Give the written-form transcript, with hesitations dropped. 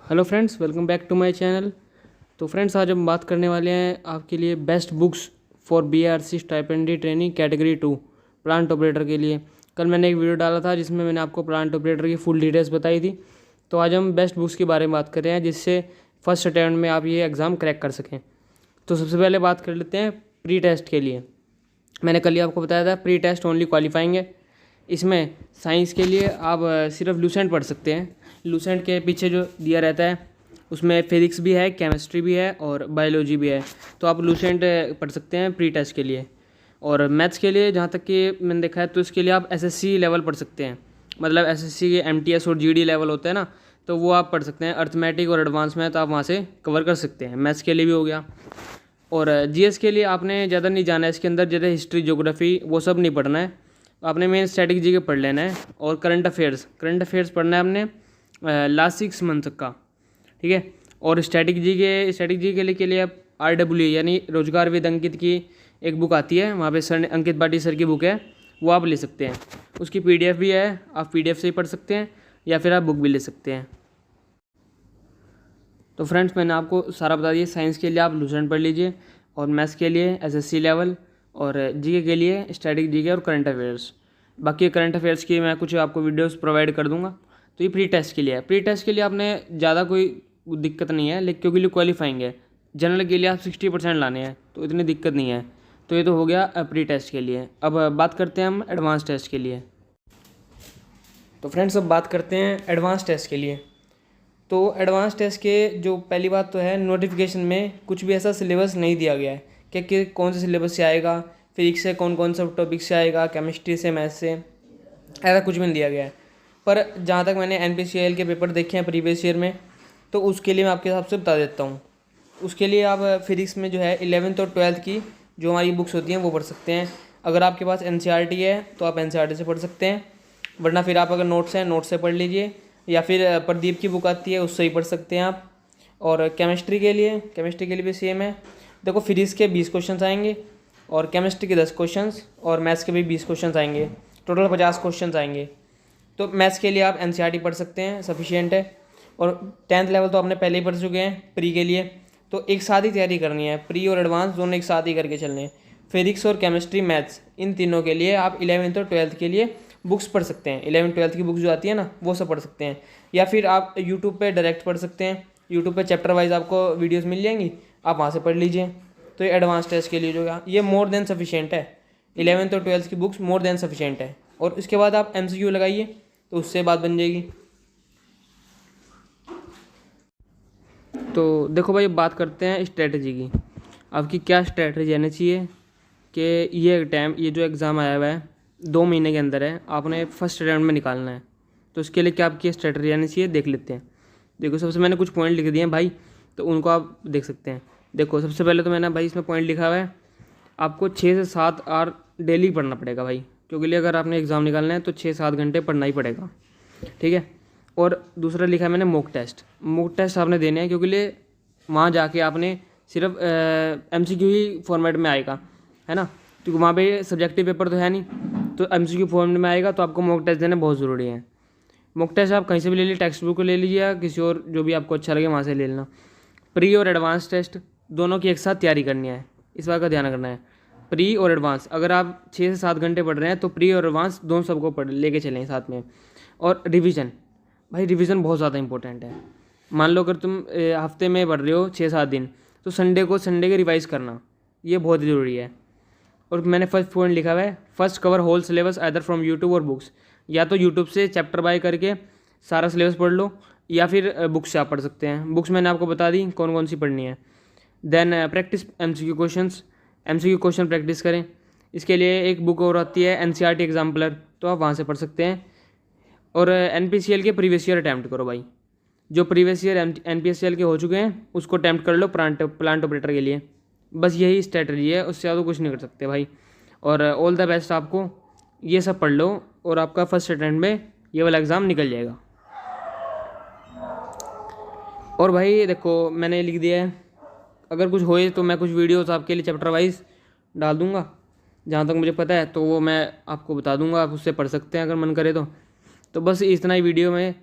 Hello friends, welcome back to my channel. तो friends, आज हम बात करने वाले हैं आपके लिए best books for BRC stipendiary training category 2 plant operator के लिए। कल मैंने एक वीडियो डाला था जिसमें मैंने आपको प्लांट ऑपरेटर की फुल डिटेल्स बताई थी। तो आज हम बेस्ट बुक्स के बारे में बात कर रहे हैं जिससे फर्स्ट अटैम्प्ट में आप ये एग्ज़ाम क्रैक कर सकें। तो सबसे पहले बात कर लेते हैं प्री टेस्ट के लिए। मैंने कल ही आपको बताया था प्री टेस्ट ओनली क्वालिफाइंग है। इसमें साइंस के लिए आप सिर्फ लूसेंट पढ़ सकते हैं। लूसेंट के पीछे जो दिया रहता है उसमें फिजिक्स भी है, केमिस्ट्री भी है और बायोलॉजी भी है। तो आप लूसेंट पढ़ सकते हैं प्री टेस्ट के लिए। और मैथ्स के लिए जहाँ तक कि मैंने देखा है तो इसके लिए आप एसएससी लेवल पढ़ सकते हैं। मतलब एसएससी के एमटीएस और जीडी लेवल होते हैं ना, तो वो आप पढ़ सकते हैं। अर्थमेटिक और एडवांस में तो आप वहाँ से कवर कर सकते हैं। मैथ्स के लिए भी हो गया। और जीएस के लिए आपने ज़्यादा नहीं जाना है, इसके अंदर ज़्यादा हिस्ट्री, ज्योग्राफी वो सब नहीं पढ़ना है। आपने मेन स्टैटिक जी के पढ़ लेना है और करंट अफेयर्स पढ़ना है आपने लास्ट 6 मंथ का, ठीक है। और स्टैटिक जी के लिए आप RWE यानी रोजगार विद अंकित की एक बुक आती है, वहाँ पे सर अंकित बाटी सर की बुक है, वो आप ले सकते हैं। उसकी PDF भी है, आप PDF से ही पढ़ सकते हैं या फिर आप बुक भी ले सकते हैं। तो फ्रेंड्स, मैंने आपको सारा बता दिया। साइंस के लिए आप लूसेंट पढ़ लीजिए और मैथ्स के लिए SSC लेवल और जीके के लिए स्टैटिक जीके और करंट अफेयर्स। बाकी करंट अफेयर्स की मैं कुछ आपको वीडियोस प्रोवाइड कर दूंगा। तो ये प्री टेस्ट के लिए है। प्री टेस्ट के लिए आपने ज़्यादा कोई दिक्कत नहीं है, लेकिन क्योंकि क्वालिफाइंग है। जनरल के लिए आप 60% लाने हैं तो इतनी दिक्कत नहीं है। तो ये तो हो गया प्री टेस्ट के लिए। अब बात करते हैं हम एडवांस टेस्ट के लिए। तो फ्रेंड्स, अब बात करते हैं एडवांस टेस्ट के लिए। तो एडवांस टेस्ट के जो पहली बात तो है, नोटिफिकेशन में कुछ भी ऐसा सिलेबस नहीं दिया गया है कि कौन से सिलेबस से आएगा, फिजिक्स से कौन कौन सा टॉपिक से आएगा, केमिस्ट्री से, मैथ्स से, ऐसा कुछ भी नहीं दिया गया है। पर जहाँ तक मैंने NPCL के पेपर देखे हैं प्रीवियस ईयर में, तो उसके लिए मैं आपके हिसाब से बता देता हूँ। उसके लिए आप फिजिक्स में जो है 11th और 12th की जो हमारी बुक्स होती हैं वो पढ़ सकते हैं। अगर आपके पास NCERT है तो आप NCERT से पढ़ सकते हैं, वरना फिर आप अगर नोट्स हैं नोट्स से पढ़ लीजिए, या फिर प्रदीप की बुक आती है उससे ही पढ़ सकते हैं आप। और केमिस्ट्री के लिए भी सेम है। देखो, फिजिक्स के 20 क्वेश्चन आएंगे और केमिस्ट्री के 10 क्वेश्चन और मैथ्स के भी 20 क्वेश्चन आएंगे, टोटल 50 क्वेश्चन आएंगे। तो मैथ्स के लिए आप NCERT पढ़ सकते हैं, सफिशिएंट है। और 10th लेवल तो आपने पहले ही पढ़ चुके हैं प्री के लिए। तो एक साथ ही तैयारी करनी है, प्री और एडवांस दोनों एक साथ ही करके चलने हैं। फिजिक्स और केमिस्ट्री, मैथ्स, इन तीनों के लिए आप 11th और 12th के लिए बुक्स पढ़ सकते हैं। 11th 12th की बुक्स जो आती है ना, वो सब पढ़ सकते हैं। या फिर आप यूट्यूब पे डायरेक्ट पढ़ सकते हैं। यूट्यूब पे चैप्टर वाइज आपको वीडियोस मिल जाएंगी, आप वहाँ से पढ़ लीजिए। तो ये एडवांस टेस्ट के लिए जो है ये मोर देन सफिशिएंट है। 11th और 12th की बुक्स मोर देन सफिशिएंट है। और इसके बाद आप MCQ लगाइए तो उससे बात बन जाएगी। तो देखो भाई, बात करते हैं स्ट्रेटजी की। आपकी क्या स्ट्रेटजी आनी चाहिए कि ये जो एग्ज़ाम आया हुआ है 2 महीने के अंदर है, आपने फर्स्ट अटैम्प्ट में निकालना है। तो इसके लिए क्या आपकी स्ट्रेटजी आनी चाहिए, देख लेते हैं। देखो, सबसे मैंने कुछ पॉइंट लिख दिए हैं भाई, तो उनको आप देख सकते हैं। देखो, सबसे पहले तो मैंने भाई इसमें पॉइंट लिखा हुआ है, आपको 6 से 7 आवर डेली पढ़ना पड़ेगा भाई, क्योंकि अगर आपने एग्ज़ाम निकालना है तो 6-7 घंटे पढ़ना ही पड़ेगा, ठीक है। और दूसरा लिखा है मैंने मॉक टेस्ट आपने देने हैं, क्योंकि वहाँ जाके आपने सिर्फ MCQ ही फॉर्मेट में आएगा, है ना, क्योंकि वहाँ पे सब्जेक्टिव पेपर तो है नहीं, तो MCQ फॉर्मेट में आएगा। तो आपको मॉक टेस्ट देना बहुत ज़रूरी है। मॉक टेस्ट आप कहीं से भी ले लीजिए, टेक्स्ट बुक ले लीजिए या किसी और जो भी आपको अच्छा लगे वहाँ से ले लेना। प्री और एडवांस टेस्ट दोनों की एक साथ तैयारी करनी है, इस बात का ध्यान रखना है। प्री और एडवांस, अगर आप 6 से 7 घंटे पढ़ रहे हैं तो प्री और एडवांस दोनों सबको पढ़ लेके चलें साथ में। और रिवीजन, भाई रिवीजन बहुत ज़्यादा इंपॉर्टेंट है। मान लो अगर तुम हफ्ते में पढ़ रहे हो 6-7 दिन, तो संडे के रिवाइज़ करना, ये बहुत ज़रूरी है। और मैंने फर्स्ट पॉइंट लिखा हुआ है, first cover whole syllabus either from YouTube और बुक्स। या तो यूट्यूब से चैप्टर बाय करके सारा सिलेबस पढ़ लो, या फिर बुक्स से आप पढ़ सकते हैं। बुक्स मैंने आपको बता दी कौन कौन सी पढ़नी है। Then practice MCQ question practice करें। इसके लिए एक बुक और आती है NCERT एग्जाम्पलर, तो आप वहाँ से पढ़ सकते हैं। और NPCL के प्रीवियस ईयर अटैम्प्ट करो भाई, जो प्रीवियस ईयर NPCL के हो चुके हैं उसको अटैम्प्ट कर लो प्लांट ऑपरेटर के लिए। बस यही स्ट्रेटजी है, उससे ज़्यादा कुछ नहीं कर सकते भाई। और ऑल द बेस्ट आपको, ये सब पढ़ लो और आपका फर्स्ट अटैम्प्ट में ये वाला एग्ज़ाम निकल जाएगा। और भाई देखो, मैंने लिख दिया है, अगर कुछ होए तो मैं कुछ वीडियोस आपके लिए चैप्टर वाइज डाल दूंगा, जहाँ तक मुझे पता है तो वो मैं आपको बता दूंगा, आप उससे पढ़ सकते हैं अगर मन करे तो। बस इतना ही वीडियो में